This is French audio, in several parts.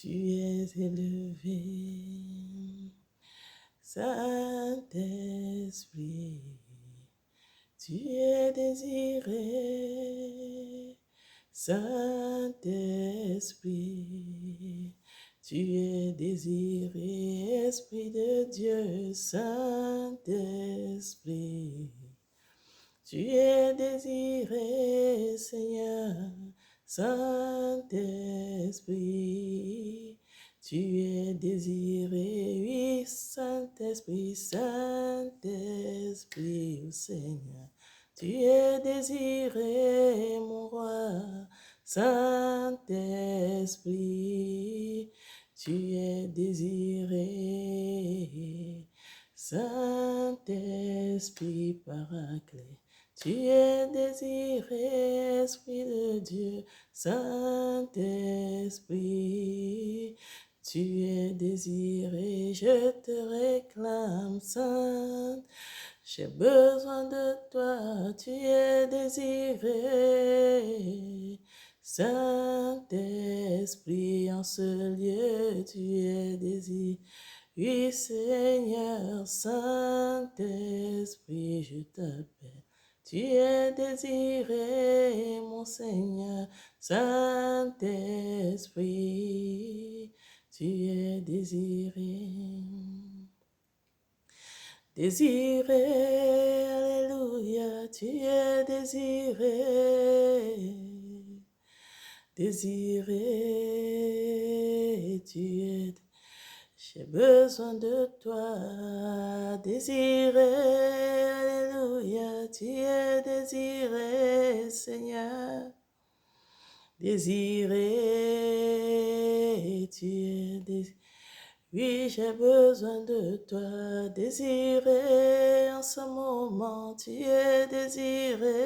tu es élevé. Saint-Esprit, tu es désiré. Saint-Esprit, tu es désiré, Esprit de Dieu, Saint-Esprit. Tu es désiré, Seigneur, Saint-Esprit. Tu es désiré, oui, Saint-Esprit, Saint-Esprit, oh Seigneur. Tu es désiré, mon roi, Saint-Esprit. Tu es désiré, Saint-Esprit paraclet. Tu es désiré, Esprit de Dieu, Saint-Esprit. Tu es désiré, je te réclame, Saint. J'ai besoin de toi, tu es désiré. Saint-Esprit, en ce lieu, tu es désiré. Oui, Seigneur, Saint-Esprit, je t'appelle. Tu es désiré, mon Seigneur, Saint-Esprit. Tu es désiré. Désiré, alléluia, tu es désiré. Désiré, tu es. J'ai besoin de toi, désiré, alléluia, tu es désiré, Seigneur. Désiré, tu es désiré. Oui, j'ai besoin de toi, désiré, en ce moment, tu es désiré.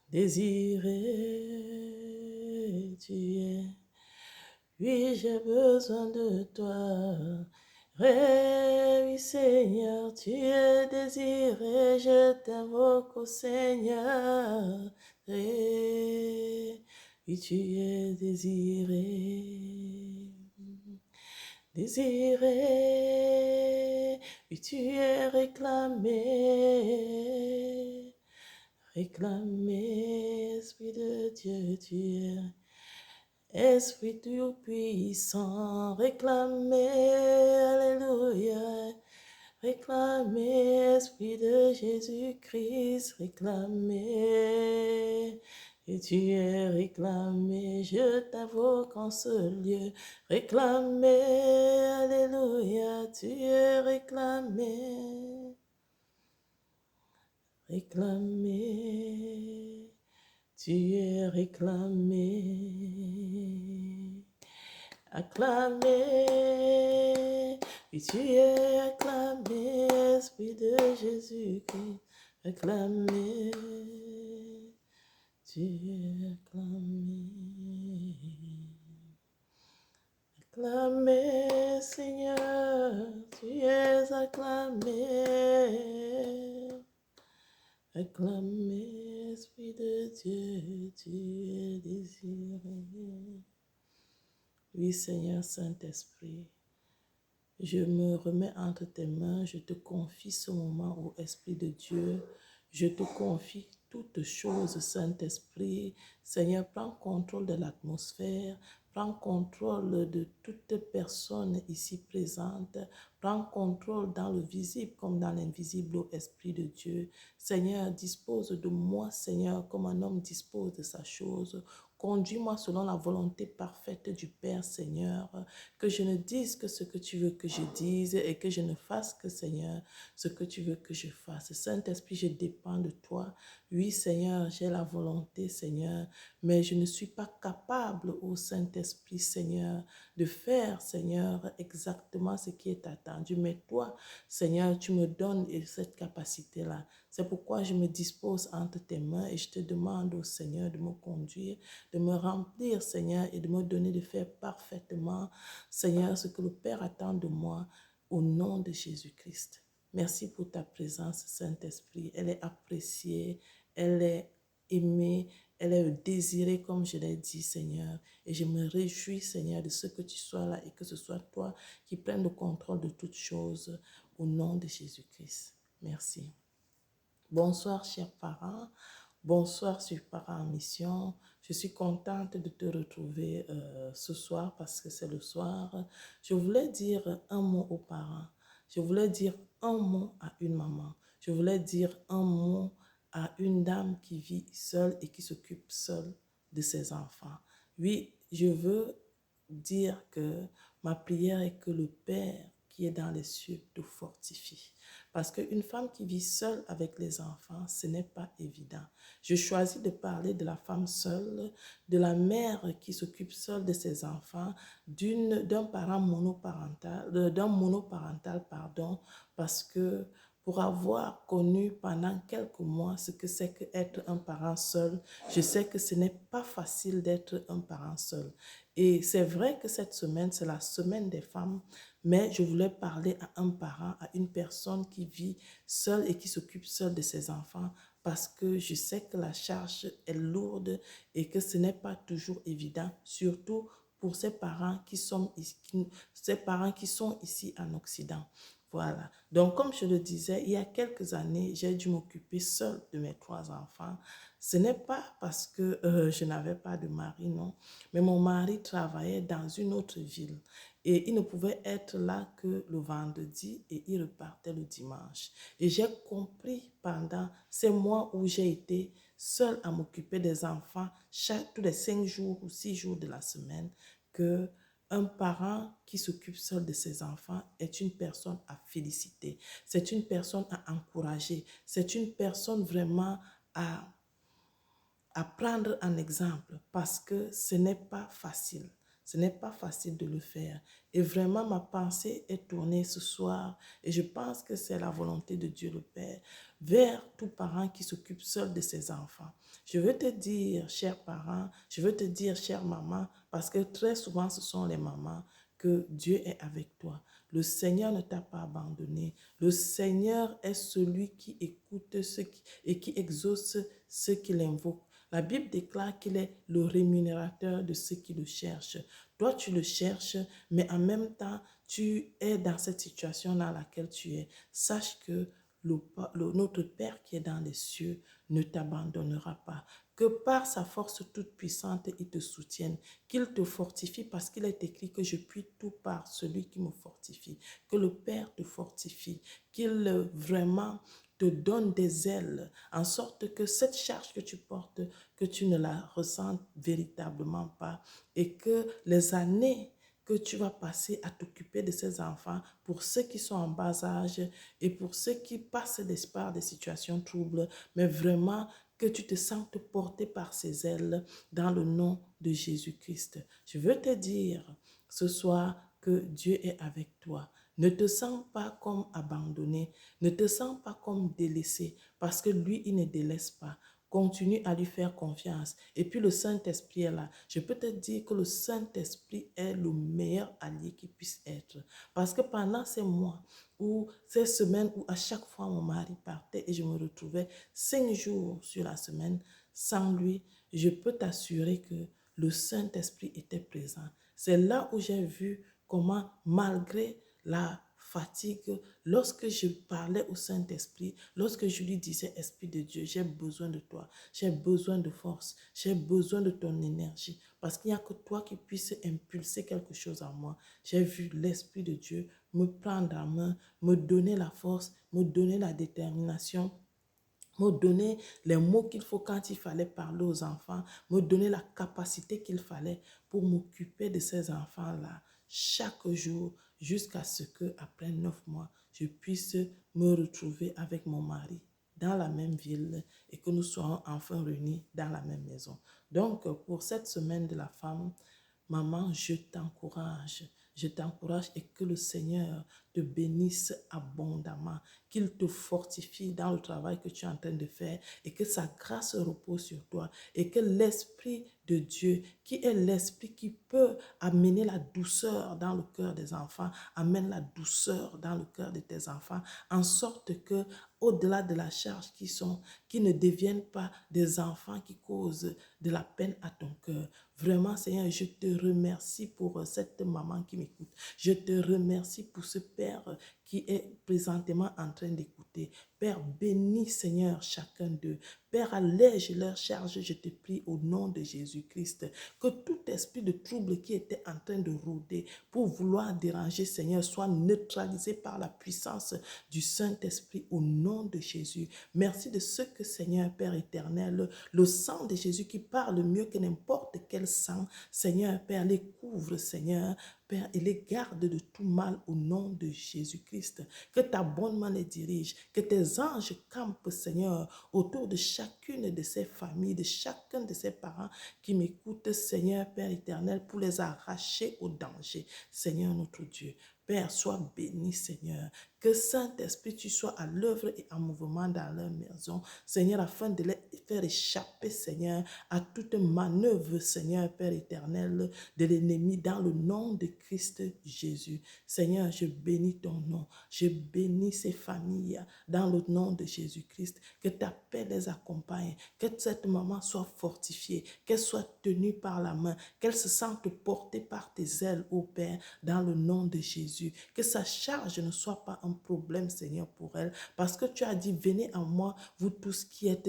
Désiré, tu es. Oui, j'ai besoin de toi. Oui, Seigneur, tu es désiré, je t'invoque au Seigneur. Oui, tu es désiré. Désiré, oui, tu es réclamé. Réclamé, Esprit de Dieu, tu es. Esprit tout-puissant, réclamez, alléluia, réclamez, Esprit de Jésus-Christ, réclamez, et tu es réclamé, je t'invoque en ce lieu, réclamez, alléluia, tu es réclamé, réclamé. Tu es réclamé, acclamé, oui, tu es acclamé, Esprit de Jésus-Christ, acclamé, tu es acclamé, acclamé, Seigneur, tu es acclamé. Acclamez, Esprit de Dieu, tu es désiré. Oui, Seigneur Saint-Esprit, je me remets entre tes mains, je te confie ce moment au Esprit de Dieu. Je te confie toutes choses, Saint-Esprit. Seigneur, prends contrôle de l'atmosphère. Prends contrôle de toute personne ici présente. Prends contrôle dans le visible comme dans l'invisible, ô Esprit de Dieu. Seigneur, dispose de moi, Seigneur, comme un homme dispose de sa chose. Conduis-moi selon la volonté parfaite du Père, Seigneur. Que je ne dise que ce que tu veux que je dise et que je ne fasse que, Seigneur, ce que tu veux que je fasse. Saint-Esprit, je dépends de toi. Oui, Seigneur, j'ai la volonté, Seigneur, mais je ne suis pas capable, ô Saint-Esprit, Seigneur, de faire, Seigneur, exactement ce qui est attendu. Mais toi, Seigneur, tu me donnes cette capacité-là. C'est pourquoi je me dispose entre tes mains et je te demande au Seigneur de me conduire, de me remplir, Seigneur, et de me donner de faire parfaitement, Seigneur, ce que le Père attend de moi au nom de Jésus-Christ. Merci pour ta présence, Saint-Esprit. Elle est appréciée, elle est aimée, Elle est désirée, comme je l'ai dit, Seigneur. Et je me réjouis, Seigneur, de ce que tu sois là et que ce soit toi qui prennes le contrôle de toutes choses au nom de Jésus-Christ. Merci. Bonsoir, chers parents. Bonsoir, sur Parents en Mission. Je suis contente de te retrouver ce soir parce que c'est le soir. Je voulais dire un mot aux parents. Je voulais dire un mot à une maman. Je voulais dire un mot à une dame qui vit seule et qui s'occupe seule de ses enfants. Oui, je veux dire que ma prière est que le Père qui est dans les cieux te fortifie. Parce qu'une femme qui vit seule avec les enfants, ce n'est pas évident. Je choisis de parler de la femme seule, de la mère qui s'occupe seule de ses enfants, d'un parent monoparental, pardon, parce que pour avoir connu pendant quelques mois ce que c'est qu'être un parent seul, je sais que ce n'est pas facile d'être un parent seul. Et c'est vrai que cette semaine, c'est la semaine des femmes, mais je voulais parler à un parent, à une personne qui vit seule et qui s'occupe seule de ses enfants, parce que je sais que la charge est lourde et que ce n'est pas toujours évident, surtout pour ces parents qui sont ici en Occident. Voilà. Donc, comme je le disais, il y a quelques années, j'ai dû m'occuper seule de mes 3 enfants. Ce n'est pas parce que je n'avais pas de mari, non, mais mon mari travaillait dans une autre ville et il ne pouvait être là que le vendredi et il repartait le dimanche. Et j'ai compris pendant ces mois où j'ai été seule à m'occuper des enfants tous les 5 jours ou 6 jours de la semaine que un parent qui s'occupe seul de ses enfants est une personne à féliciter. C'est une personne à encourager. C'est une personne vraiment à prendre en exemple parce que ce n'est pas facile. Ce n'est pas facile de le faire. Et vraiment, ma pensée est tournée ce soir et je pense que c'est la volonté de Dieu le Père vers tout parent qui s'occupe seul de ses enfants. Je veux te dire, chers parents, je veux te dire, chère maman, parce que très souvent, ce sont les mamans, que Dieu est avec toi. Le Seigneur ne t'a pas abandonné. Le Seigneur est celui qui écoute et qui exauce ceux qui l'invoquent. La Bible déclare qu'il est le rémunérateur de ceux qui le cherchent. Toi, tu le cherches, mais en même temps, tu es dans cette situation dans laquelle tu es. Sache que notre Père qui est dans les cieux ne t'abandonnera pas. Que par sa force toute puissante, il te soutienne, qu'il te fortifie parce qu'il est écrit que je puis tout par celui qui me fortifie. Que le Père te fortifie, qu'il vraiment te donne des ailes, en sorte que cette charge que tu portes, que tu ne la ressentes véritablement pas et que les années que tu vas passer à t'occuper de ces enfants, pour ceux qui sont en bas âge et pour ceux qui passent par des situations troubles, mais vraiment que tu te sentes porté par ses ailes dans le nom de Jésus-Christ. Je veux te dire ce soir que Dieu est avec toi. Ne te sens pas comme abandonné, ne te sens pas comme délaissé, parce que lui, il ne délaisse pas. Continue à lui faire confiance. Et puis le Saint-Esprit est là. Je peux te dire que le Saint-Esprit est le meilleur allié qui puisse être. Parce que pendant ces mois ou ces semaines où à chaque fois mon mari partait et je me retrouvais 5 jours sur la semaine sans lui, je peux t'assurer que le Saint-Esprit était présent. C'est là où j'ai vu comment, malgré la fatigue, lorsque je parlais au Saint-Esprit, lorsque je lui disais, Esprit de Dieu, j'ai besoin de toi, j'ai besoin de force, j'ai besoin de ton énergie, parce qu'il n'y a que toi qui puisses impulser quelque chose en moi. J'ai vu l'Esprit de Dieu me prendre en main, me donner la force, me donner la détermination, me donner les mots qu'il faut quand il fallait parler aux enfants, me donner la capacité qu'il fallait pour m'occuper de ces enfants-là chaque jour jusqu'à ce que, après 9 mois, je puisse me retrouver avec mon mari dans la même ville et que nous soyons enfin réunis dans la même maison. Donc, pour cette semaine de la femme, maman, je t'encourage et que le Seigneur te bénisse abondamment, qu'il te fortifie dans le travail que tu es en train de faire et que sa grâce repose sur toi et que l'Esprit de Dieu, qui est l'Esprit qui peut amener la douceur dans le cœur des enfants, amène la douceur dans le cœur de tes enfants, en sorte que au-delà de la charge qui ne deviennent pas des enfants qui causent de la peine à ton cœur. Vraiment, Seigneur, je te remercie pour cette maman qui m'écoute. Je te remercie pour ce Père qui est présentement en train d'écouter. Père, bénis, Seigneur, chacun d'eux. Père, allège leur charge, je te prie, au nom de Jésus-Christ. Que tout esprit de trouble qui était en train de rôder pour vouloir déranger, Seigneur, soit neutralisé par la puissance du Saint-Esprit au nom de Jésus. Merci de ce que, Seigneur, Père éternel, le sang de Jésus qui parle mieux que n'importe quel sang, Seigneur, Père, les couvre, Seigneur, Père, et les garde de tout mal au nom de Jésus-Christ. Que ta bonne main les dirige, que tes anges campent, Seigneur, autour de chacune de ces familles, de chacun de ces parents qui m'écoutent, Seigneur, Père éternel, pour les arracher au danger. Seigneur notre Dieu, Père, sois béni, Seigneur. Que Saint-Esprit, tu sois à l'œuvre et en mouvement dans leur maison, Seigneur, afin de les faire échapper, Seigneur, à toute manœuvre, Seigneur, Père éternel, de l'ennemi dans le nom de Christ Jésus. Seigneur, je bénis ton nom. Je bénis ces familles dans le nom de Jésus-Christ. Que ta paix les accompagne. Que cette maman soit fortifiée. Qu'elle soit tenue par la main. Qu'elle se sente portée par tes ailes, ô Père, dans le nom de Jésus. Que sa charge ne soit pas un problème, Seigneur, pour elle. Parce que tu as dit, venez à moi, vous tous qui êtes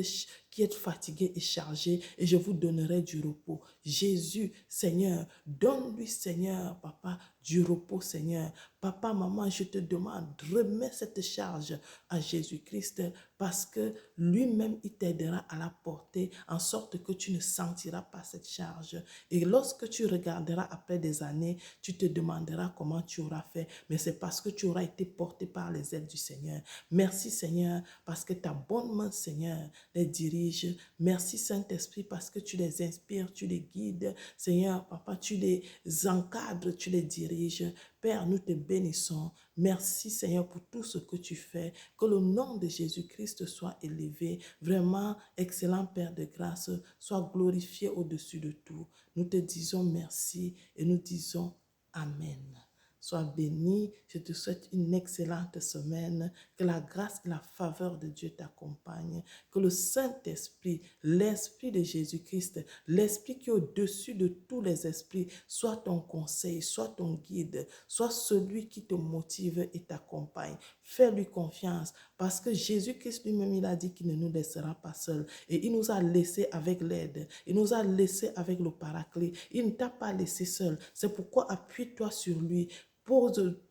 fatigués et chargés, et je vous donnerai du repos. Jésus, Seigneur, donne-lui, Seigneur, papa, du repos, Seigneur. Papa, maman, je te demande, remets cette charge à Jésus-Christ parce que lui-même, il t'aidera à la porter en sorte que tu ne sentiras pas cette charge. Et lorsque tu regarderas après des années, tu te demanderas comment tu auras fait, mais c'est parce que tu auras été porté par les ailes du Seigneur. Merci, Seigneur, parce que ta bonne main, Seigneur, les dirige. Merci, Saint-Esprit, parce que tu les inspires, tu les guides. Seigneur, papa, tu les encadres, tu les diriges. Père, nous te bénissons. Merci, Seigneur, pour tout ce que tu fais. Que le nom de Jésus-Christ soit élevé. Vraiment, excellent Père de grâce, soit glorifié au-dessus de tout. Nous te disons merci et nous disons Amen. Sois béni. Je te souhaite une excellente semaine. Que la grâce et la faveur de Dieu t'accompagnent. Que le Saint-Esprit, l'Esprit de Jésus-Christ, l'Esprit qui est au-dessus de tous les esprits, soit ton conseil, soit ton guide, soit celui qui te motive et t'accompagne. Fais-lui confiance parce que Jésus-Christ lui-même, il a dit qu'il ne nous laissera pas seuls. Et il nous a laissés avec l'aide. Il nous a laissés avec le paraclet. Il ne t'a pas laissé seul. C'est pourquoi appuie-toi sur lui.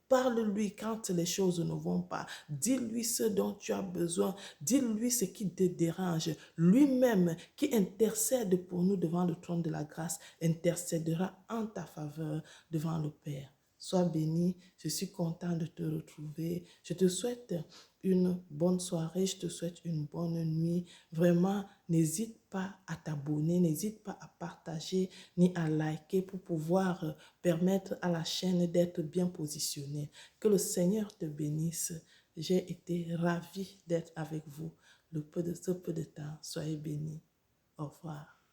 Parle-lui quand les choses ne vont pas. Dis-lui ce dont tu as besoin. Dis-lui ce qui te dérange. Lui-même qui intercède pour nous devant le trône de la grâce, intercédera en ta faveur devant le Père. Sois béni. Je suis content de te retrouver. Je te souhaite une bonne soirée. Je te souhaite une bonne nuit. Vraiment, n'hésite pas à t'abonner. N'hésite pas à partager ni à liker pour pouvoir permettre à la chaîne d'être bien positionnée. Que le Seigneur te bénisse. J'ai été ravie d'être avec vous ce peu de temps. Soyez bénis. Au revoir.